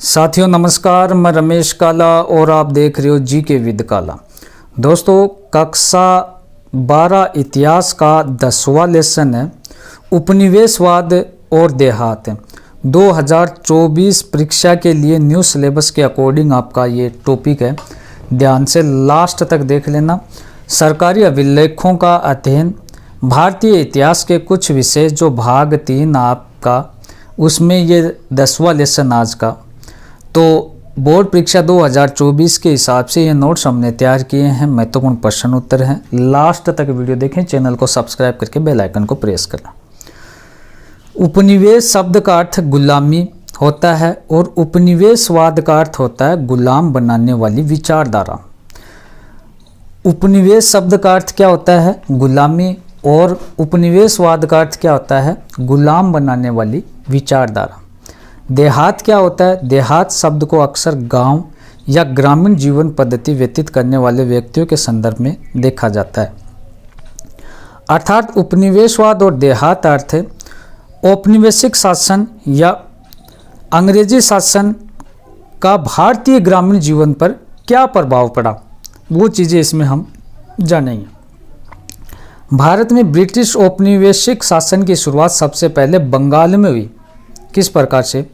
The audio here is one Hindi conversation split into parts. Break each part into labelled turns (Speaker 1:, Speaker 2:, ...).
Speaker 1: साथियों नमस्कार, मैं रमेश काला और आप देख रहे हो जीके विद काला। दोस्तों, कक्षा 12 इतिहास का 10वां लेसन है उपनिवेशवाद और देहात। 2024 परीक्षा के लिए न्यू सिलेबस के अकॉर्डिंग आपका ये टॉपिक है, ध्यान से लास्ट तक देख लेना। सरकारी अभिलेखों का अध्ययन, भारतीय इतिहास के कुछ विषय जो भाग 3 आपका, उसमें ये 10वां लेसन आज का। तो बोर्ड परीक्षा 2024 के हिसाब से ये नोट्स हमने तैयार किए हैं, महत्वपूर्ण प्रश्न उत्तर हैं। लास्ट तक वीडियो देखें, चैनल को सब्सक्राइब करके बेल आइकन को प्रेस करना। उपनिवेश शब्द का अर्थ गुलामी होता है और उपनिवेशवाद का अर्थ होता है गुलाम बनाने वाली विचारधारा। उपनिवेश शब्द का अर्थ क्या होता है? गुलामी, और उपनिवेशवाद का अर्थ क्या होता है? गुलाम बनाने वाली विचारधारा। देहात क्या होता है? देहात शब्द को अक्सर गांव या ग्रामीण जीवन पद्धति व्यतीत करने वाले व्यक्तियों के संदर्भ में देखा जाता है। अर्थात उपनिवेशवाद और देहात अर्थ है औपनिवेशिक शासन या अंग्रेजी शासन का भारतीय ग्रामीण जीवन पर क्या प्रभाव पड़ा, वो चीज़ें इसमें हम जानेंगे। भारत में ब्रिटिश औपनिवेशिक शासन की शुरुआत सबसे पहले बंगाल में हुई। किस प्रकार से?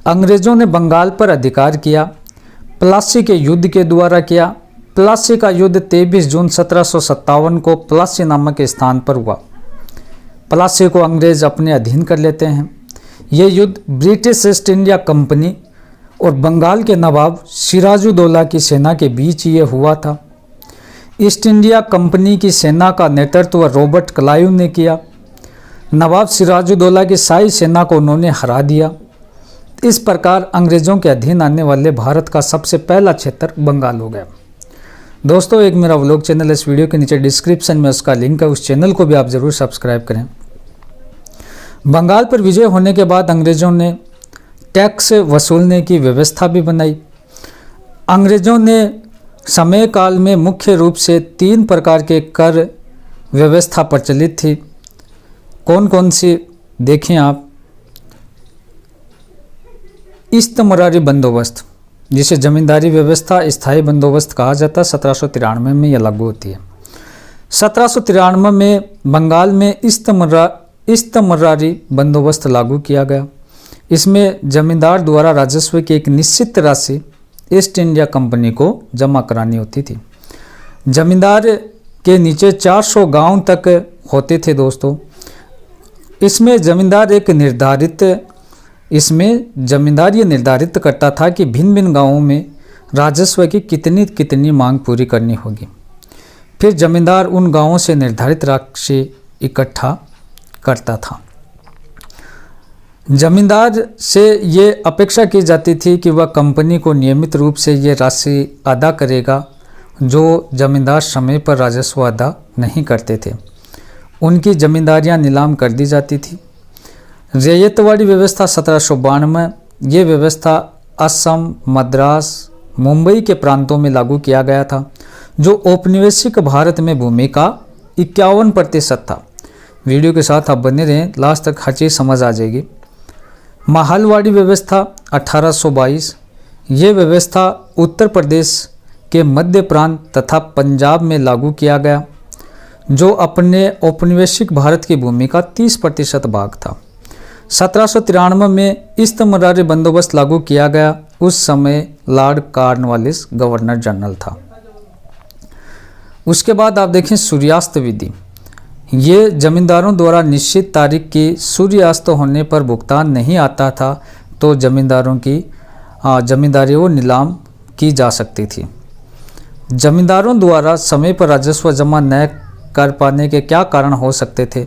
Speaker 1: अंग्रेजों ने बंगाल पर अधिकार किया, प्लासी के युद्ध के द्वारा किया। प्लासी का युद्ध 23 जून 1757 को प्लासी नामक स्थान पर हुआ। प्लासी को अंग्रेज अपने अधीन कर लेते हैं। ये युद्ध ब्रिटिश ईस्ट इंडिया कंपनी और बंगाल के नवाब सिराजुद्दौला की सेना के बीच ये हुआ था। ईस्ट इंडिया कंपनी की सेना का नेतृत्व रॉबर्ट क्लाइव ने किया। नवाब सिराजुद्दौला की शाही सेना को उन्होंने हरा दिया। इस प्रकार अंग्रेजों के अधीन आने वाले भारत का सबसे पहला क्षेत्र बंगाल हो गया। दोस्तों, एक मेरा व्लॉग चैनल है, इस वीडियो के नीचे डिस्क्रिप्शन में उसका लिंक है, उस चैनल को भी आप ज़रूर सब्सक्राइब करें। बंगाल पर विजय होने के बाद अंग्रेजों ने टैक्स वसूलने की व्यवस्था भी बनाई। अंग्रेजों ने समय काल में मुख्य रूप से 3 प्रकार के कर व्यवस्था प्रचलित थी। कौन कौन सी देखें आप? इस्तमरारी बंदोबस्त, जिसे जमींदारी व्यवस्था स्थायी बंदोबस्त कहा जाता है, 1793 में यह लागू होती है। 1793 में बंगाल में इस्तमरारी बंदोबस्त लागू किया गया। इसमें जमींदार द्वारा राजस्व की एक निश्चित राशि ईस्ट इंडिया कंपनी को जमा करानी होती थी। जमींदार के नीचे 400 गांव तक होते थे। दोस्तों, इसमें जमींदार ये निर्धारित करता था कि भिन्न भिन्न गांवों में राजस्व की कितनी मांग पूरी करनी होगी। फिर जमींदार उन गांवों से निर्धारित राशि इकट्ठा करता था। जमींदार से ये अपेक्षा की जाती थी कि वह कंपनी को नियमित रूप से ये राशि अदा करेगा। जो जमींदार समय पर राजस्व अदा नहीं करते थे, उनकी जमींदारियां नीलाम कर दी जाती थी। रैयतवाड़ी व्यवस्था 1792, ये व्यवस्था असम, मद्रास, मुंबई के प्रांतों में लागू किया गया था। जो औपनिवेशिक भारत में भूमि का 51% था। वीडियो के साथ आप बने रहें, लास्ट तक हर चीज़ समझ आ जाएगी। महलवाड़ी व्यवस्था 1822, ये व्यवस्था उत्तर प्रदेश के मध्य प्रांत तथा पंजाब में लागू किया गया, जो अपने औपनिवेशिक भारत की भूमि का 30% भाग था। 1793 में इस्तमरारी बंदोबस्त लागू किया गया। उस समय लॉर्ड कॉर्नवालिस गवर्नर जनरल था। उसके बाद आप देखें सूर्यास्त विधि। ये जमींदारों द्वारा निश्चित तारीख की सूर्यास्त होने पर भुगतान नहीं आता था तो जमींदारों की जमींदारी वो नीलाम की जा सकती थी। जमींदारों द्वारा समय पर राजस्व जमा न कर पाने के क्या कारण हो सकते थे?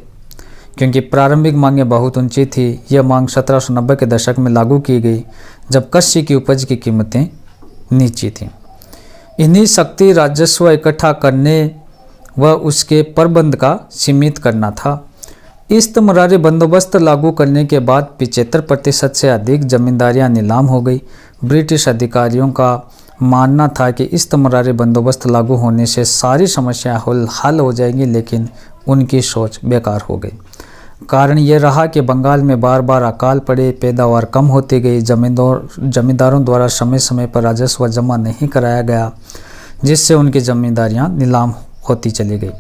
Speaker 1: क्योंकि प्रारंभिक मांगें बहुत ऊंची थी। यह मांग 1790 के दशक में लागू की गई, जब कच्ची की उपज की कीमतें नीची थीं। इन्हीं शक्ति राजस्व इकट्ठा करने व उसके प्रबंध का सीमित करना था। इस्तमरारी बंदोबस्त लागू करने के बाद 75% से अधिक जमींदारियां नीलाम हो गई। ब्रिटिश अधिकारियों का मानना था कि इस्तमरारी बंदोबस्त लागू होने से सारी समस्याएं हल हो जाएंगी, लेकिन उनकी सोच बेकार हो गई। कारण ये रहा कि बंगाल में बार बार अकाल पड़े, पैदावार कम होती गई, जमींदारों द्वारा समय समय पर राजस्व जमा नहीं कराया गया, जिससे उनकी जमींदारियां नीलाम होती चली गई।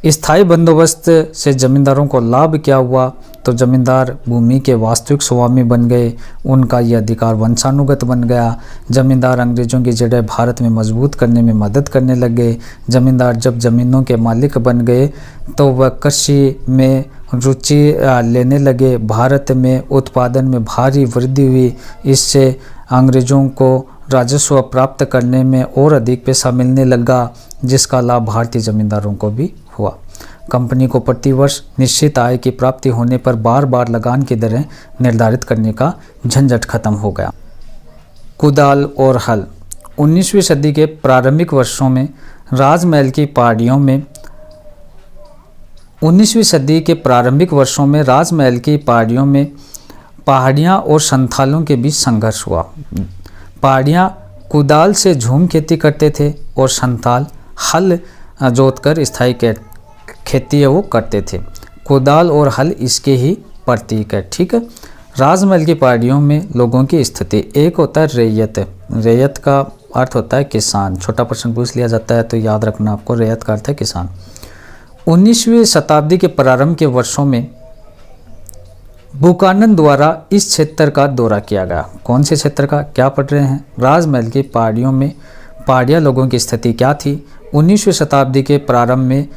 Speaker 1: स्थायी बंदोबस्त से जमींदारों को लाभ क्या हुआ? तो जमींदार भूमि के वास्तविक स्वामी बन गए, उनका ये अधिकार वंशानुगत बन गया। जमींदार अंग्रेजों की जड़ें भारत में मजबूत करने में मदद करने लग गए। जमींदार जब जमीनों के मालिक बन गए तो वह कृषि में रुचि लेने लगे। भारत में उत्पादन में भारी वृद्धि हुई। इससे अंग्रेजों को राजस्व प्राप्त करने में और अधिक पैसा मिलने लगा, जिसका लाभ भारतीय जमींदारों को भी हुआ। कंपनी को प्रतिवर्ष निश्चित आय की प्राप्ति होने पर बार बार लगान की दरें निर्धारित करने का झंझट खत्म हो गया। कुदाल और हल। 19वीं सदी के प्रारंभिक वर्षों में राजमहल की पहाड़ियों में 19वीं सदी के प्रारंभिक वर्षों में राजमहल की पहाड़ियों में पहाड़ियाँ और संथालों के बीच संघर्ष हुआ। पहाड़ियाँ कुदाल से झूम खेती करते थे और संथाल हल जोतकर स्थायी खेती वो करते थे। कुदाल और हल इसके ही प्रतीक है। ठीक है। राजमहल की पहाड़ियों में लोगों की स्थिति, एक होता है रैयत। रैयत का अर्थ होता है किसान। छोटा प्रश्न पूछ लिया जाता है तो याद रखना आपको, रैयत का अर्थ है किसान। 19वीं शताब्दी के प्रारंभ के वर्षों में बुकानन द्वारा इस क्षेत्र का दौरा किया गया। कौन से क्षेत्र का? क्या पढ़ रहे हैं? राजमहल की पहाड़ियों में पहाड़िया लोगों की स्थिति क्या थी? 19वीं शताब्दी के प्रारंभ में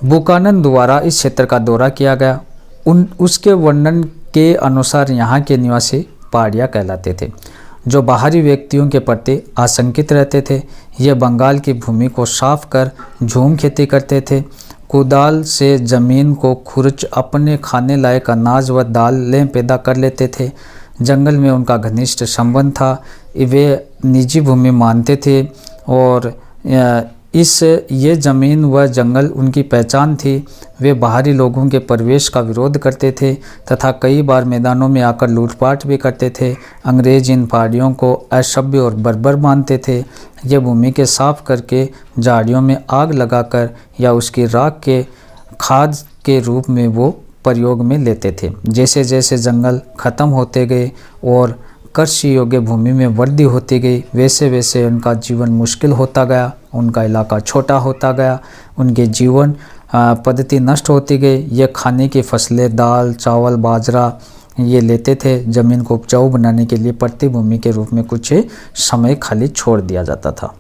Speaker 1: बुकानन द्वारा इस क्षेत्र का दौरा किया गया। उसके वर्णन के अनुसार यहाँ के निवासी पहाड़िया कहलाते थे, जो बाहरी व्यक्तियों के प्रति आशंकित रहते थे। ये बंगाल की भूमि को साफ कर झूम खेती करते थे। कुदाल से ज़मीन को खुरच अपने खाने लायक अनाज व दालें पैदा कर लेते थे। जंगल में उनका घनिष्ठ संबंध था। वे निजी भूमि मानते थे और ये ज़मीन व जंगल उनकी पहचान थी। वे बाहरी लोगों के प्रवेश का विरोध करते थे तथा कई बार मैदानों में आकर लूटपाट भी करते थे। अंग्रेज इन पहाड़ियों को असभ्य और बर्बर मानते थे। ये भूमि के साफ करके झाड़ियों में आग लगाकर या उसकी राख के खाद के रूप में वो प्रयोग में लेते थे। जैसे जैसे जंगल खत्म होते गए और कृषि योग्य भूमि में वृद्धि होती गई, वैसे वैसे उनका जीवन मुश्किल होता गया। उनका इलाका छोटा होता गया, उनके जीवन पद्धति नष्ट होती गई। ये खाने की फसलें दाल, चावल, बाजरा ये लेते थे। ज़मीन को उपजाऊ बनाने के लिए प्रति भूमि के रूप में कुछ समय खाली छोड़ दिया जाता था।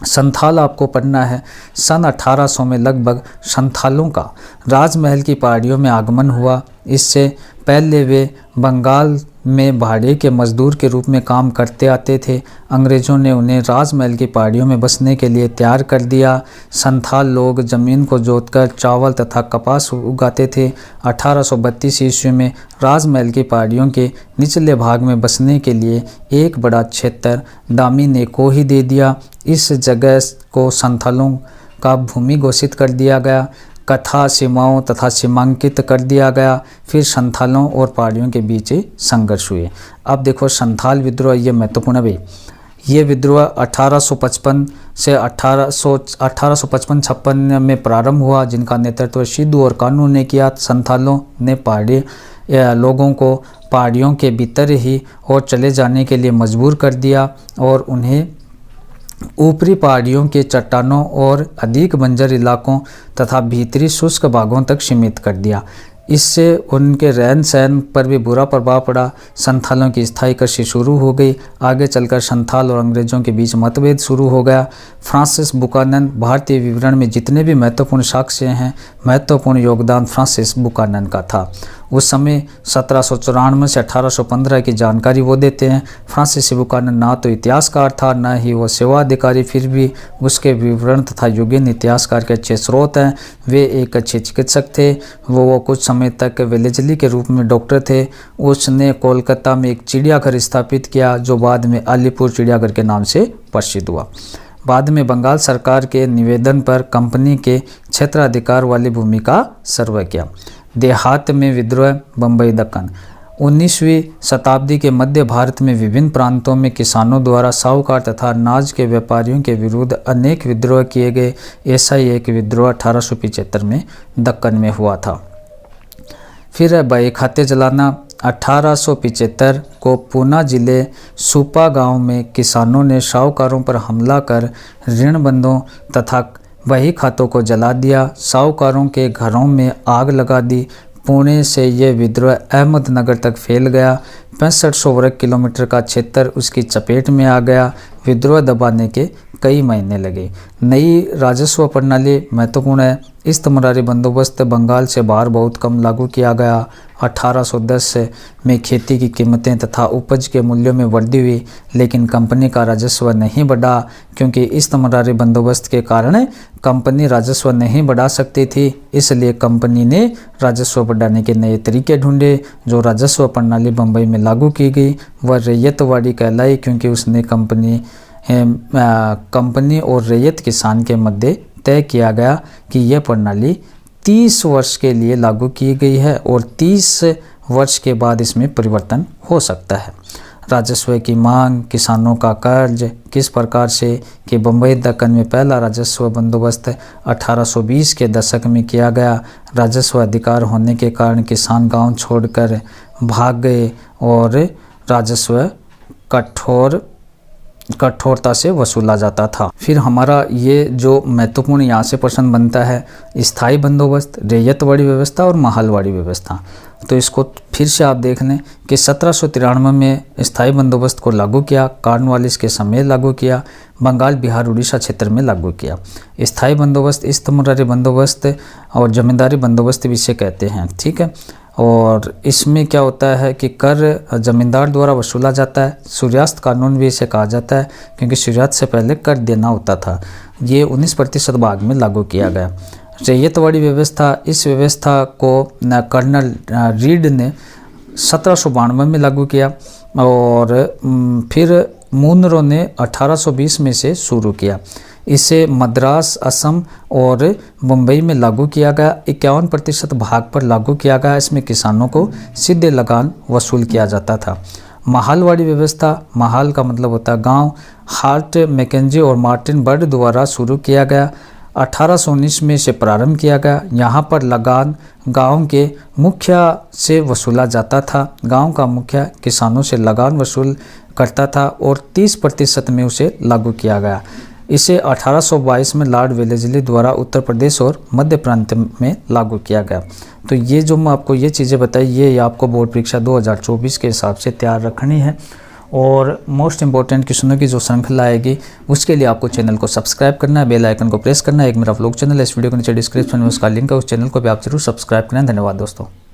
Speaker 1: संथाल आपको पढ़ना है। सन 1800 में लगभग संथालों का राजमहल की पहाड़ियों में आगमन हुआ। इससे पहले वे बंगाल में भाड़े के मजदूर के रूप में काम करते आते थे। अंग्रेज़ों ने उन्हें राजमहल की पहाड़ियों में बसने के लिए तैयार कर दिया। संथाल लोग ज़मीन को जोतकर चावल तथा कपास उगाते थे। 1832 ईस्वी में राजमहल की पहाड़ियों के निचले भाग में बसने के लिए एक बड़ा क्षेत्र दामिनी को ही दे दिया। इस जगह को संथालों का भूमि घोषित कर दिया गया। कथा सीमाओं तथा सीमांकित कर दिया गया। फिर संथालों और पहाड़ियों के बीच संघर्ष हुए। अब देखो संथाल विद्रोह, ये महत्वपूर्ण है भाई। ये विद्रोह 1855 से 1855-56 में प्रारंभ हुआ, जिनका नेतृत्व सिद्धू और कानू ने किया। संथालों ने पहाड़ी लोगों को पहाड़ियों के भीतर ही और चले जाने के लिए मजबूर कर दिया और उन्हें ऊपरी पहाड़ियों के चट्टानों और अधिक बंजर इलाकों तथा भीतरी शुष्क भागों तक सीमित कर दिया। इससे उनके रहन सहन पर भी बुरा प्रभाव पड़ा। संथालों की स्थायी कृषि शुरू हो गई। आगे चलकर संथाल और अंग्रेजों के बीच मतभेद शुरू हो गया। फ्रांसिस बुकानन भारतीय विवरण में जितने भी महत्वपूर्ण साक्ष्य हैं, महत्वपूर्ण योगदान फ्रांसिस बुकानन का था। उस समय 1794 से 1815 की जानकारी वो देते हैं। फ्रांसिस बुकानन ना तो इतिहासकार था, न ही वो सेवा अधिकारी, फिर भी उसके विवरण तथा युगीन इतिहासकार के अच्छे स्रोत हैं। वे एक अच्छे चिकित्सक थे। वो कुछ समय तक वेलेजली के रूप में डॉक्टर थे। उसने कोलकाता में एक चिड़ियाघर स्थापित किया, जो बाद में अलीपुर चिड़ियाघर के नाम से प्रसिद्ध हुआ। बाद में बंगाल सरकार के निवेदन पर कंपनी के क्षेत्राधिकार वाली भूमि का सर्वे किया। देहात में विद्रोह, बम्बई दक्कन। 19वीं शताब्दी के मध्य भारत में विभिन्न प्रांतों में किसानों द्वारा साहूकार तथा अनाज के व्यापारियों के विरुद्ध अनेक विद्रोह किए गए। ऐसा ही एक विद्रोह 1875 में दक्कन में हुआ था। फिर है बही खाते जलाना। 1875 को पूना जिले सुपा गांव में किसानों ने साहूकारों पर हमला कर ऋणबंधों तथा बही खातों को जला दिया। साहूकारों के घरों में आग लगा दी। पुणे से ये विद्रोह अहमदनगर तक फैल गया। 6500 वर्ग किलोमीटर का क्षेत्र उसकी चपेट में आ गया। विद्रोह दबाने के कई महीने लगे। नई राजस्व प्रणाली महत्वपूर्ण है। इस्तमरारी बंदोबस्त बंगाल से बाहर बहुत कम लागू किया गया। 1810 में खेती की कीमतें तथा उपज के मूल्यों में वृद्धि हुई, लेकिन कंपनी का राजस्व नहीं बढ़ा, क्योंकि इस्तमरारी बंदोबस्त के कारण कंपनी राजस्व नहीं बढ़ा सकती थी। इसलिए कंपनी ने राजस्व बढ़ाने के नए तरीके ढूंढे। जो राजस्व प्रणाली बम्बई में लागू की गई वह रैयतवाड़ी कहलाई, क्योंकि उसने कंपनी और रैयत किसान के मध्य तय किया गया कि यह प्रणाली 30 वर्ष के लिए लागू की गई है और 30 वर्ष के बाद इसमें परिवर्तन हो सकता है। राजस्व की मांग, किसानों का कर्ज, किस प्रकार से कि बम्बई दक्कन में पहला राजस्व बंदोबस्त 1820 के दशक में किया गया। राजस्व अधिकार होने के कारण किसान गांव छोड़कर भाग गए और राजस्व कठोरता से वसूला जाता था। फिर हमारा ये जो महत्वपूर्ण यहाँ से प्रश्न बनता है, स्थायी बंदोबस्त, रैयतवाड़ी व्यवस्था और महालवाड़ी व्यवस्था। तो इसको फिर से आप देख लें कि 1793 में स्थायी बंदोबस्त को लागू किया, कॉर्नवालिस के समय लागू किया, बंगाल, बिहार, उड़ीसा क्षेत्र में लागू किया। स्थायी बंदोबस्त इस्तमरारी बंदोबस्त और जमींदारी बंदोबस्त भी इसे कहते हैं, ठीक है। और इसमें क्या होता है कि कर जमींदार द्वारा वसूला जाता है। सूर्यास्त कानून भी इसे कहा जाता है, क्योंकि सूर्यास्त से पहले कर देना होता था। ये 19% भाग में लागू किया गया। रैयतवाड़ी व्यवस्था, इस व्यवस्था को कर्नल रीड ने 1792 में लागू किया और फिर मुनरो ने 1820 में से शुरू किया। इसे मद्रास, असम और मुंबई में लागू किया गया। 51% भाग पर लागू किया गया। इसमें किसानों को सीधे लगान वसूल किया जाता था। महालवाड़ी व्यवस्था, महाल का मतलब होता है गांव, हार्ट मैकेंजी और मार्टिन बर्ड द्वारा शुरू किया गया। 1819 में इसे प्रारंभ किया गया। यहाँ पर लगान गांव के मुखिया से वसूला जाता था। गांव का मुखिया किसानों से लगान वसूल करता था और 30% में उसे लागू किया गया। इसे 1822 में लॉर्ड वेलेस्ली द्वारा उत्तर प्रदेश और मध्य प्रांत में लागू किया गया। तो ये जो मैं आपको ये चीज़ें बताई, ये आपको बोर्ड परीक्षा 2024 के हिसाब से तैयार रखनी है। और मोस्ट इंपॉर्टेंट क्वेश्चनों की जो श्रृंखला आएगी उसके लिए आपको चैनल को सब्सक्राइब करना है, बेल आइकन को प्रेस करना है। एक मेरा व्लॉग चैनल है, इस वीडियो के नीचे डिस्क्रिप्शन में उसका लिंक है, उस चैनल को भी आप जरूर सब्सक्राइब करें। धन्यवाद दोस्तों।